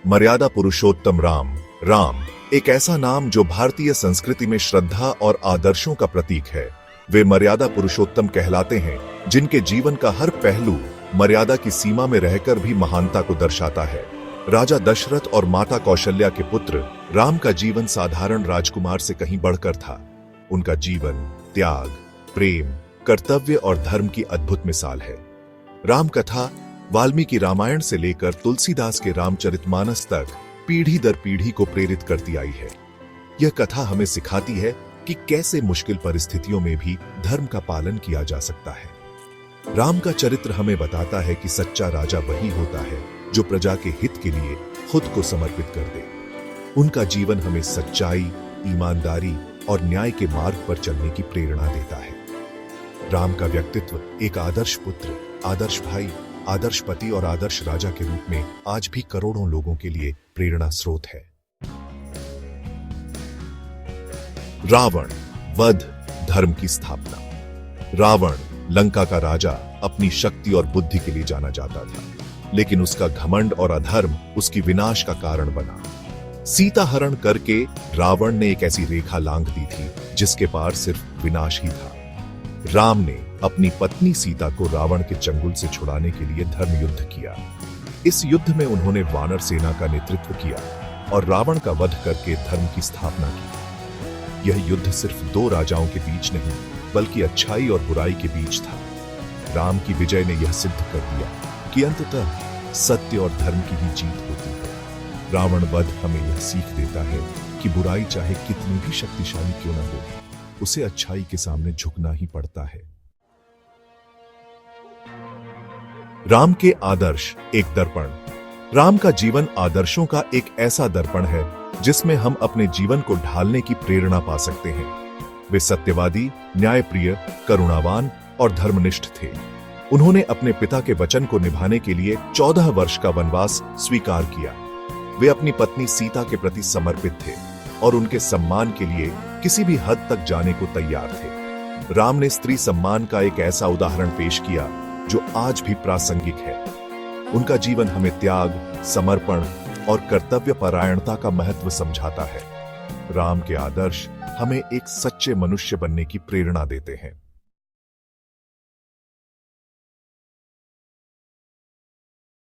मर्यादा पुरुषोत्तम राम। राम एक ऐसा नाम जो भारतीय संस्कृति में श्रद्धा और आदर्शों का प्रतीक है। वे मर्यादा पुरुषोत्तम कहलाते हैं, जिनके जीवन का हर पहलू मर्यादा की सीमा में रहकर भी महानता को दर्शाता है। राजा दशरथ और माता कौशल्या के पुत्र राम का जीवन साधारण राजकुमार से कहीं बढ़कर था। उनका जीवन त्याग, प्रेम, कर्तव्य और धर्म की अद्भुत मिसाल है। राम कथा वाल्मीकि रामायण से लेकर तुलसीदास के रामचरितमानस तक पीढ़ी दर पीढ़ी को प्रेरित करती आई है। यह कथा हमें सिखाती है कि कैसे मुश्किल परिस्थितियों में भी धर्म का पालन किया जा सकता है। राम का चरित्र हमें बताता है कि सच्चा राजा वही होता है जो प्रजा के हित के लिए खुद को समर्पित कर दे। उनका जीवन हमें सच्चाई, ईमानदारी और न्याय के मार्ग पर चलने की प्रेरणा देता है। राम का व्यक्तित्व एक आदर्श पुत्र, आदर्श भाई, आदर्श पति और आदर्श राजा के रूप में आज भी करोड़ों लोगों के लिए प्रेरणा स्रोत है। रावण वध, धर्म की स्थापना। रावण लंका का राजा अपनी शक्ति और बुद्धि के लिए जाना जाता था, लेकिन उसका घमंड और अधर्म उसकी विनाश का कारण बना। सीता हरण करके रावण ने एक ऐसी रेखा लांघ दी थी जिसके पार सिर्फ विनाश ही था। राम ने अपनी पत्नी सीता को रावण के चंगुल से छुड़ाने के लिए धर्म युद्ध किया। इस युद्ध में उन्होंने वानर सेना का नेतृत्व किया और रावण का वध करके धर्म की स्थापना की। यह युद्ध सिर्फ दो राजाओं के बीच नहीं, बल्कि अच्छाई और बुराई के बीच था। राम की विजय ने यह सिद्ध कर दिया कि अंततः सत्य और धर्म की ही जीत होती है। रावण वध हमें यह सीख देता है कि बुराई चाहे कितनी भी शक्तिशाली क्यों न हो, उसे अच्छाई के सामने झुकना ही पड़ता है। राम के आदर्श एक दर्पण। राम का जीवन आदर्शों का एक ऐसा दर्पण है जिसमें हम अपने जीवन को ढालने की प्रेरणा पा सकते हैं। वे सत्यवादी, न्यायप्रिय, करुणावान और धर्मनिष्ठ थे। उन्होंने अपने पिता के वचन को निभाने के लिए 14 वर्ष का वनवास स्वीकार किया। वे अपनी पत्नी सीता के प्रति समर्पित थे और उनके सम्मान के लिए किसी भी हद तक जाने को तैयार थे। राम ने स्त्री सम्मान का एक ऐसा उदाहरण पेश किया जो आज भी प्रासंगिक है। उनका जीवन हमें त्याग, समर्पण और कर्तव्य परायणता का महत्व समझाता है। राम के आदर्श हमें एक सच्चे मनुष्य बनने की प्रेरणा देते हैं।